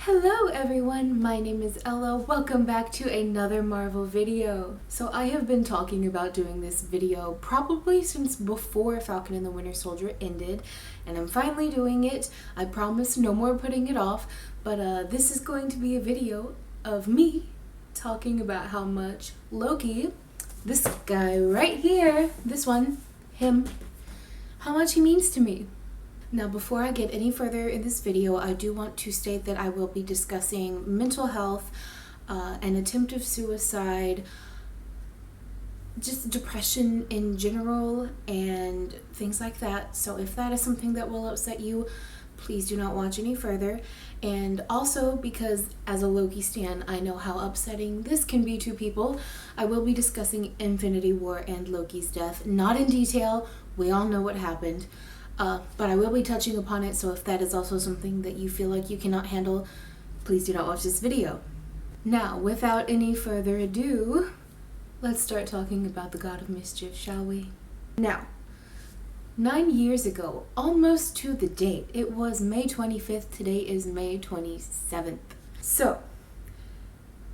Hello everyone, my name is Ella. Welcome back to another Marvel video. So I have been talking about doing this video probably since before Falcon and the Winter Soldier ended, and I'm finally doing it. I promise no more putting it off, but this is going to be a video of me talking about how much Loki, this guy right here, this one, him, how much he means to me. Now, before I get any further in this video, I do want to state that I will be discussing mental health, an attempt of suicide, just depression in general, and things like that. So if that is something that will upset you, please do not watch any further. And also, because as a Loki stan, I know how upsetting this can be to people, I will be discussing Infinity War and Loki's death. Not in detail, we all know what happened. But I will be touching upon it, so if that is also something that you feel like you cannot handle, please do not watch this video. Now, without any further ado, let's start talking about the God of Mischief, shall we? Now, 9 years ago, almost to the date, it was May 25th, today is May 27th. So,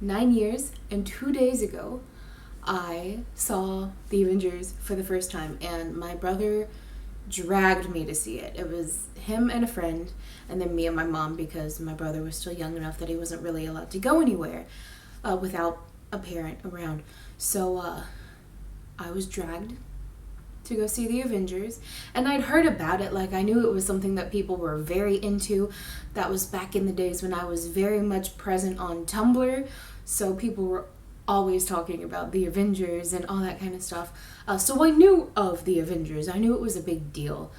9 years and 2 days ago, I saw The Avengers for the first time, and my brother dragged me to see it. It was him and a friend, and then me and my mom, because my brother was still young enough that he wasn't really allowed to go anywhere without a parent around. So I was dragged to go see The Avengers, and I'd heard about it. Like, I knew it was something that people were very into. That was back in the days when I was very much present on Tumblr, so people were always talking about The Avengers and all that kind of stuff. So I knew of The Avengers. I knew it was a big deal.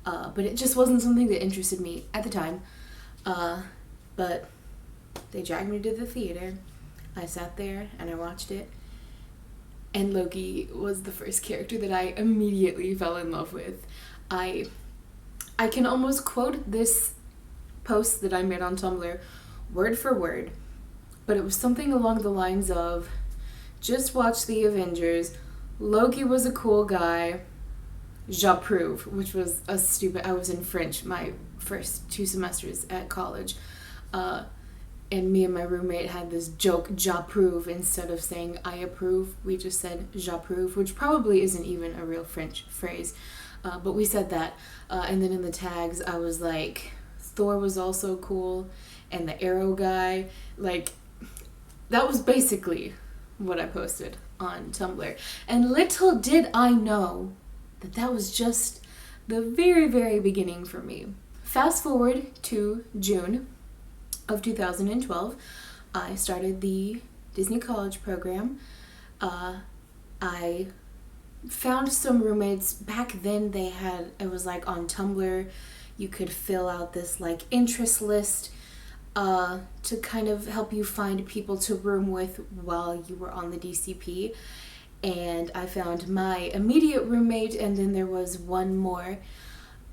But it just wasn't something that interested me at the time. But they dragged me to the theater. I sat there and I watched it. And Loki was the first character that I immediately fell in love with. I can almost quote this post that I made on Tumblr word for word. But it was something along the lines of, just watch The Avengers, Loki was a cool guy, j'approve, which was a stupid, I was in French my first 2 semesters at college, and me and my roommate had this joke, j'approve, instead of saying I approve, we just said j'approve, which probably isn't even a real French phrase, but we said that, and then in the tags I was like, Thor was also cool, and the arrow guy, like, that was basically what I posted on Tumblr. And little did I know that that was just the very, very beginning for me. Fast forward to June of 2012, I started the Disney College program. I found some roommates. Back then it was like on Tumblr, you could fill out this like interest list to kind of help you find people to room with while you were on the DCP. And I found my immediate roommate, and then there was one more,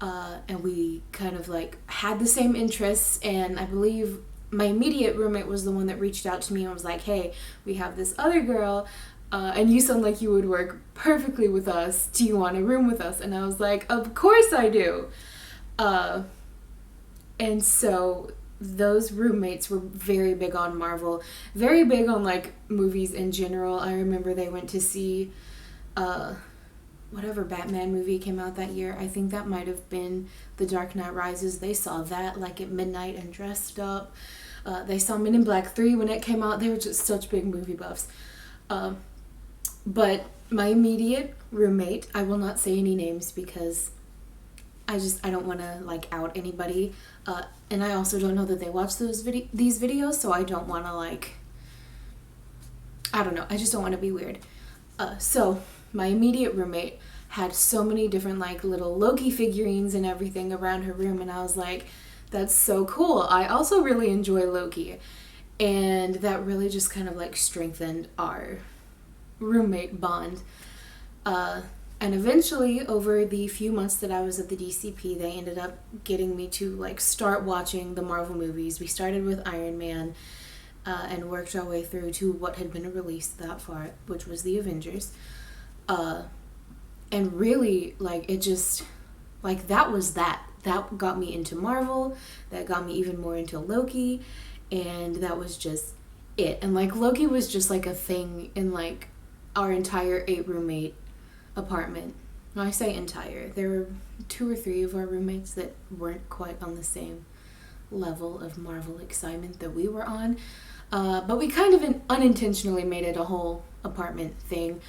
and we kind of like had the same interests, and I believe my immediate roommate was the one that reached out to me and was like, hey, we have this other girl, and you sound like you would work perfectly with us. Do you want to room with us? And I was like, of course I do. And so those roommates were very big on Marvel, very big on like movies in general. I remember they went to see whatever Batman movie came out that year. I think that might have been The Dark Knight Rises. They saw that like at midnight and dressed up. They saw Men in Black 3 when it came out. They were just such big movie buffs. But my immediate roommate, I will not say any names because I don't want to like out anybody, and I also don't know that they watch these videos, so I don't want to like, I don't know, I just don't want to be weird. So my immediate roommate had so many different like little Loki figurines and everything around her room, and I was like, that's so cool. I also really enjoy Loki, and that really just kind of like strengthened our roommate bond. And eventually, over the few months that I was at the DCP, they ended up getting me to like start watching the Marvel movies. We started with Iron Man and worked our way through to what had been released that far, which was The Avengers. And really, like, it just, like, that was that. That got me into Marvel. That got me even more into Loki. and that was just it. And like Loki was just like a thing in like our entire 8 roommate apartment. When I say entire, there were 2 or 3 of our roommates that weren't quite on the same level of Marvel excitement that we were on. But we kind of unintentionally made it a whole apartment thing.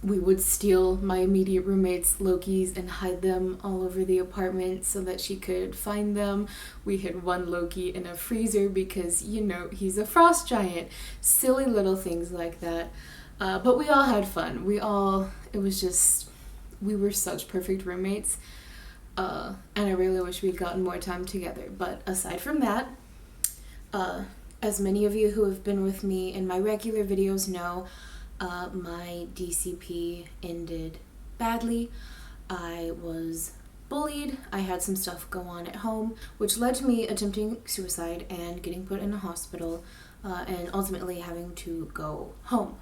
We would steal my immediate roommate's Lokis and hide them all over the apartment so that she could find them. We hid one Loki in a freezer because, you know, he's a frost giant. Silly little things like that. But we all had fun. We were such perfect roommates. And I really wish we'd gotten more time together. But aside from that, as many of you who have been with me in my regular videos know, my DCP ended badly. I was bullied. I had some stuff go on at home, which led to me attempting suicide and getting put in a hospital, and ultimately having to go home.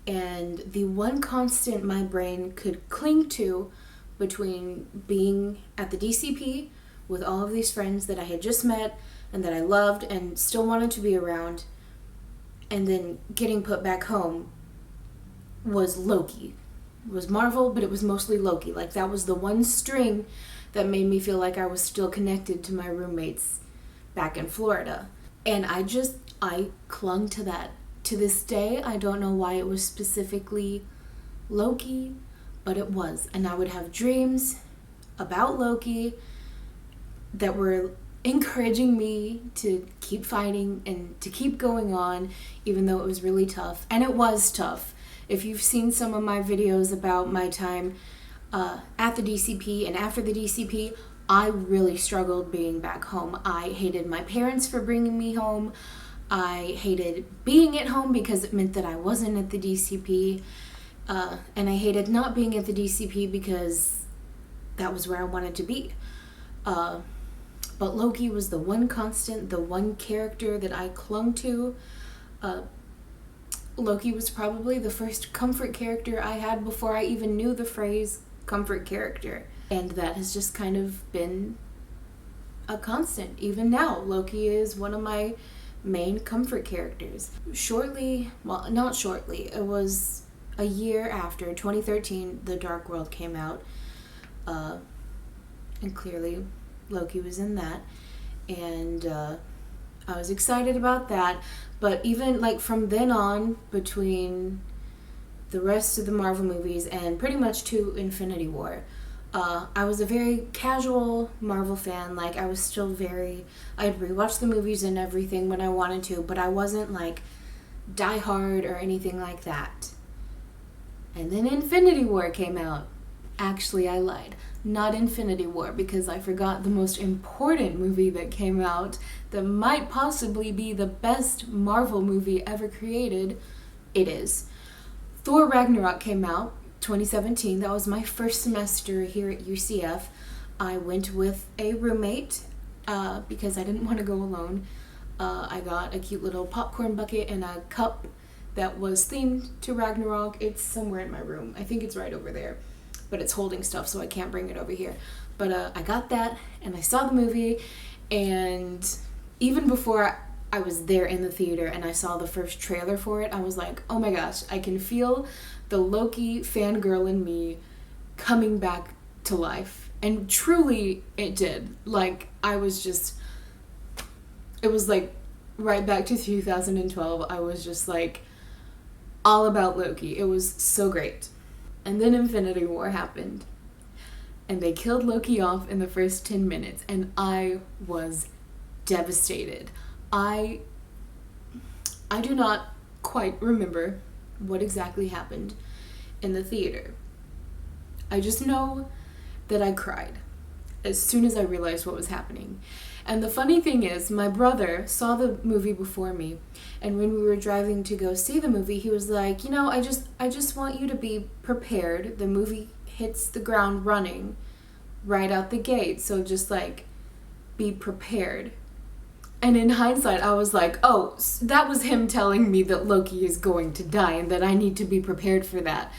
And the one constant my brain could cling to between being at the DCP with all of these friends that I had just met and that I loved and still wanted to be around, and then getting put back home, was Loki. It was Marvel, but it was mostly Loki. Like, that was the one string that made me feel like I was still connected to my roommates back in Florida. And I clung to that. To this day, I don't know why it was specifically Loki, but it was. And I would have dreams about Loki that were encouraging me to keep fighting and to keep going on, even though it was really tough. And it was tough. If you've seen some of my videos about my time at the DCP and after the DCP, I really struggled being back home. I hated my parents for bringing me home. I hated being at home because it meant that I wasn't at the DCP. And I hated not being at the DCP because that was where I wanted to be. But Loki was the one constant, the one character that I clung to. Loki was probably the first comfort character I had before I even knew the phrase comfort character. And that has just kind of been a constant. Even now, Loki is one of my main comfort characters. Not shortly, it was a year after 2013, The Dark World came out. And clearly Loki was in that, and I was excited about that. But even like from then on, between the rest of the Marvel movies and pretty much to Infinity War, I was a very casual Marvel fan. Like, I'd rewatch the movies and everything when I wanted to, but I wasn't like diehard or anything like that. And then Infinity War came out. Actually, I lied. Not Infinity War, because I forgot the most important movie that came out that might possibly be the best Marvel movie ever created. It is. Thor Ragnarok came out 2017. That was my first semester here at UCF. I went with a roommate because I didn't want to go alone. I got a cute little popcorn bucket and a cup that was themed to Ragnarok. It's somewhere in my room. I think it's right over there. But it's holding stuff, so I can't bring it over here. But I got that, and I saw the movie, and even before I was there in the theater and I saw the first trailer for it, I was like, oh my gosh, I can feel the Loki fangirl in me coming back to life. And truly, it did. Like, it was like right back to 2012. I was just like all about Loki. It was so great. And then Infinity War happened, and they killed Loki off in the first 10 minutes, and I was devastated. I do not quite remember what exactly happened in the theater. I just know that I cried as soon as I realized what was happening. And the funny thing is, my brother saw the movie before me, and when we were driving to go see the movie, he was like, you know, I just want you to be prepared. The movie hits the ground running right out the gate, so just like be prepared. And in hindsight, I was like, oh, that was him telling me that Loki is going to die and that I need to be prepared for that.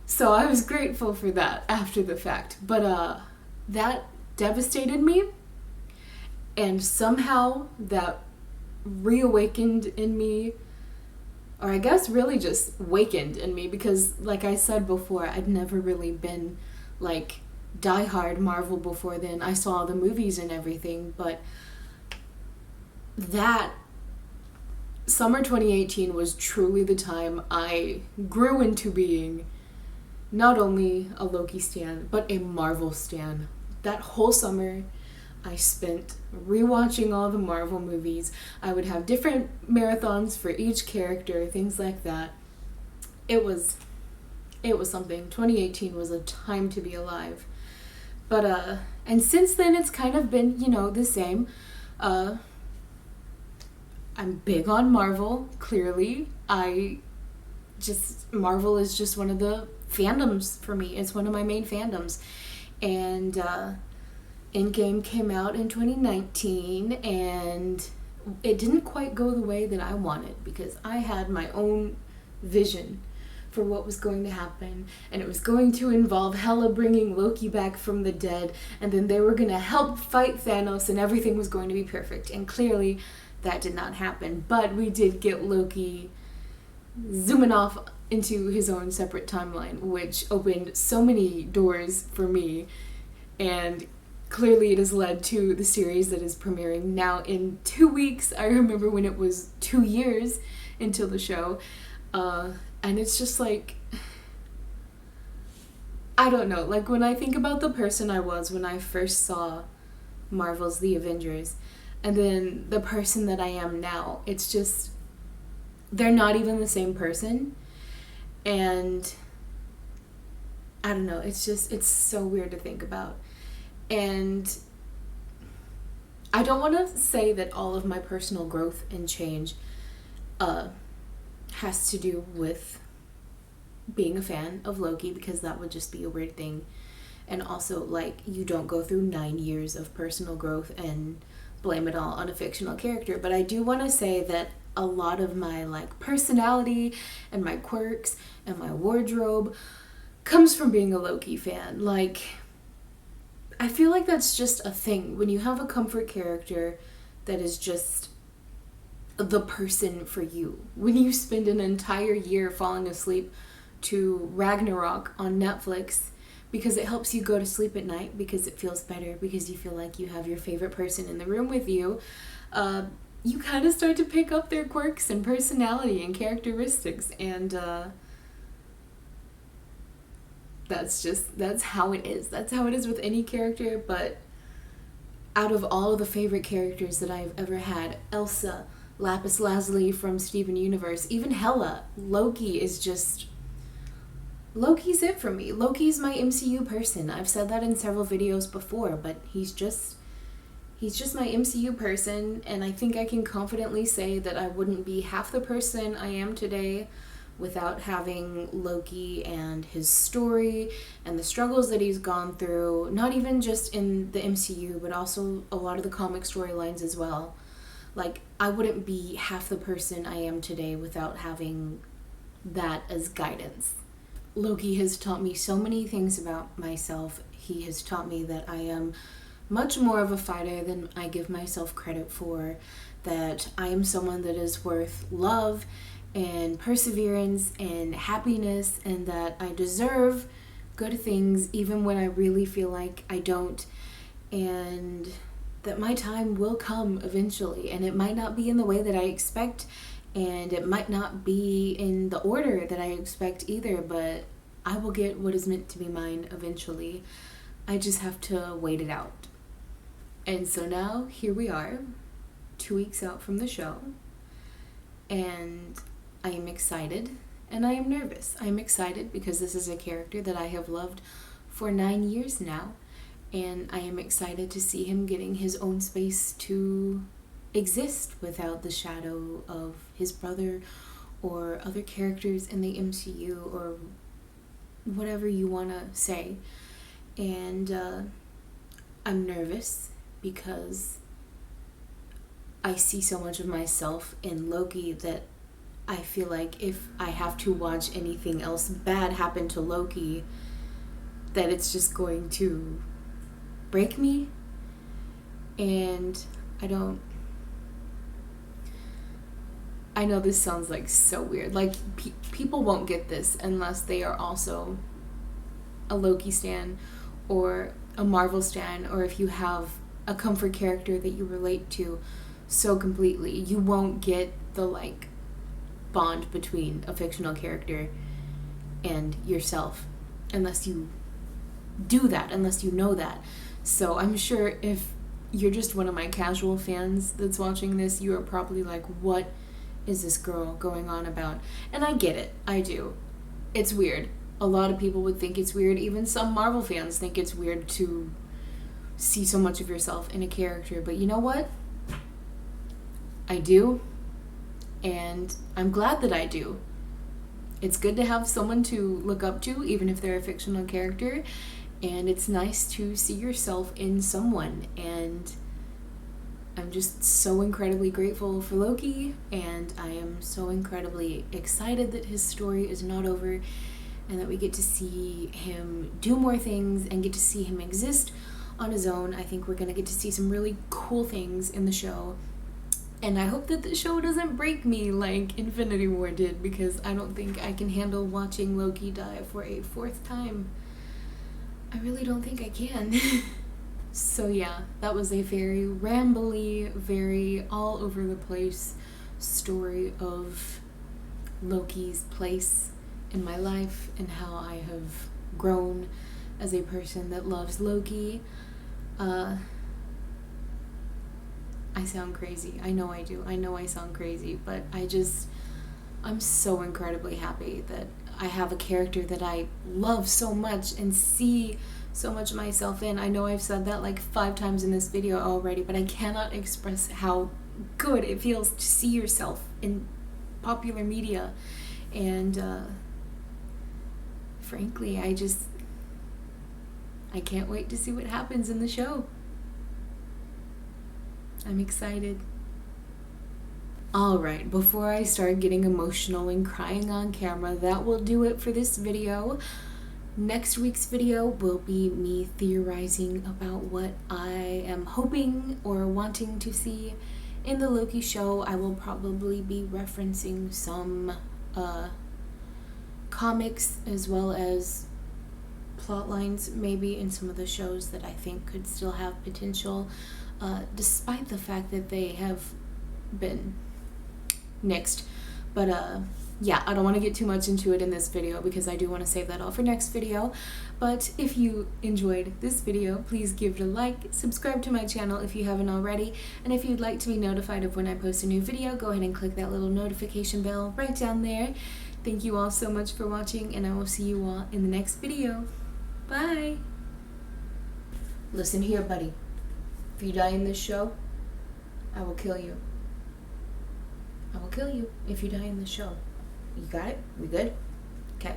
So I was grateful for that after the fact. But that devastated me. And somehow that reawakened in me, or I guess really just wakened in me, because like I said before, I'd never really been like diehard Marvel before then. I saw the movies and everything, but that summer 2018 was truly the time I grew into being not only a Loki stan, but a Marvel stan. That whole summer, I spent rewatching all the Marvel movies. I would have different marathons for each character, things like that. It was something. 2018 was a time to be alive. But and since then it's kind of been, the same. I'm big on Marvel, clearly. Marvel is just one of the fandoms for me. It's one of my main fandoms. And Endgame came out in 2019, and it didn't quite go the way that I wanted, because I had my own vision for what was going to happen, and it was going to involve Hela bringing Loki back from the dead, and then they were going to help fight Thanos, and everything was going to be perfect. And clearly that did not happen, but we did get Loki zooming off into his own separate timeline, which opened so many doors for me, and clearly it has led to the series that is premiering now in 2 weeks. I remember when it was 2 years until the show, and it's just like, I don't know, like when I think about the person I was when I first saw Marvel's The Avengers, and then the person that I am now, it's just, they're not even the same person. And I don't know, it's so weird to think about. And I don't want to say that all of my personal growth and change has to do with being a fan of Loki, because that would just be a weird thing. And also, like, you don't go through 9 years of personal growth and blame it all on a fictional character. But I do want to say that a lot of my like personality and my quirks and my wardrobe comes from being a Loki fan. Like, I feel like that's just a thing. When you have a comfort character that is just the person for you. When you spend an entire year falling asleep to Ragnarok on Netflix because it helps you go to sleep at night, because it feels better, because you feel like you have your favorite person in the room with you, you kind of start to pick up their quirks and personality and characteristics, and that's how it is. That's how it is with any character. But out of all of the favorite characters that I've ever had, Elsa, Lapis Lazuli from Steven Universe, even Hela, Loki's it for me. Loki's my MCU person. I've said that in several videos before, but he's just my MCU person, and I think I can confidently say that I wouldn't be half the person I am today without having Loki and his story and the struggles that he's gone through, not even just in the MCU, but also a lot of the comic storylines as well. Like, I wouldn't be half the person I am today without having that as guidance. Loki has taught me so many things about myself. He has taught me that I am much more of a fighter than I give myself credit for, that I am someone that is worth love and perseverance and happiness, and that I deserve good things even when I really feel like I don't, and that my time will come eventually, and it might not be in the way that I expect, and it might not be in the order that I expect either, but I will get what is meant to be mine eventually. I just have to wait it out. And so now, here we are, 2 weeks out from the show, and I am excited, and I am nervous. I am excited because this is a character that I have loved for 9 years now, and I am excited to see him getting his own space to exist without the shadow of his brother or other characters in the MCU or whatever you want to say. And I'm nervous because I see so much of myself in Loki that I feel like if I have to watch anything else bad happen to Loki, that it's just going to break me. And I know this sounds like so weird. Like, people won't get this unless they are also a Loki stan or a Marvel stan, or if you have a comfort character that you relate to so completely. You won't get the, like, bond between a fictional character and yourself unless you do that, unless you know that. So I'm sure if you're just one of my casual fans that's watching this, you are probably like, what is this girl going on about? And I get it. I do. It's weird. A lot of people would think it's weird. Even some Marvel fans think it's weird to see so much of yourself in a character. But you know what? I do. And I'm glad that I do. It's good to have someone to look up to, even if they're a fictional character. And it's nice to see yourself in someone. And I'm just so incredibly grateful for Loki. And I am so incredibly excited that his story is not over, and that we get to see him do more things and get to see him exist on his own. I think we're going to get to see some really cool things in the show. And I hope that the show doesn't break me like Infinity War did, because I don't think I can handle watching Loki die for a fourth time. I really don't think I can. So yeah, that was a very rambly, very all over the place story of Loki's place in my life and how I have grown as a person that loves Loki. I sound crazy. I know I do. I know I sound crazy, but I'm so incredibly happy that I have a character that I love so much and see so much of myself in. I know I've said that like 5 times in this video already, but I cannot express how good it feels to see yourself in popular media. And frankly, I can't wait to see what happens in the show. I'm excited. Alright, before I start getting emotional and crying on camera, that will do it for this video. Next week's video will be me theorizing about what I am hoping or wanting to see in the Loki show. I will probably be referencing some comics as well as plot lines maybe in some of the shows that I think could still have potential, despite the fact that they have been nixed. But yeah, I don't want to get too much into it in this video because I do want to save that all for next video. But if you enjoyed this video, please give it a like, subscribe to my channel if you haven't already, and if you'd like to be notified of when I post a new video, go ahead and click that little notification bell right down there. Thank you all so much for watching, and I will see you all in the next video. Bye! Listen here, buddy. If you die in this show, I will kill you. I will kill you if you die in this show. You got it? We good? Okay.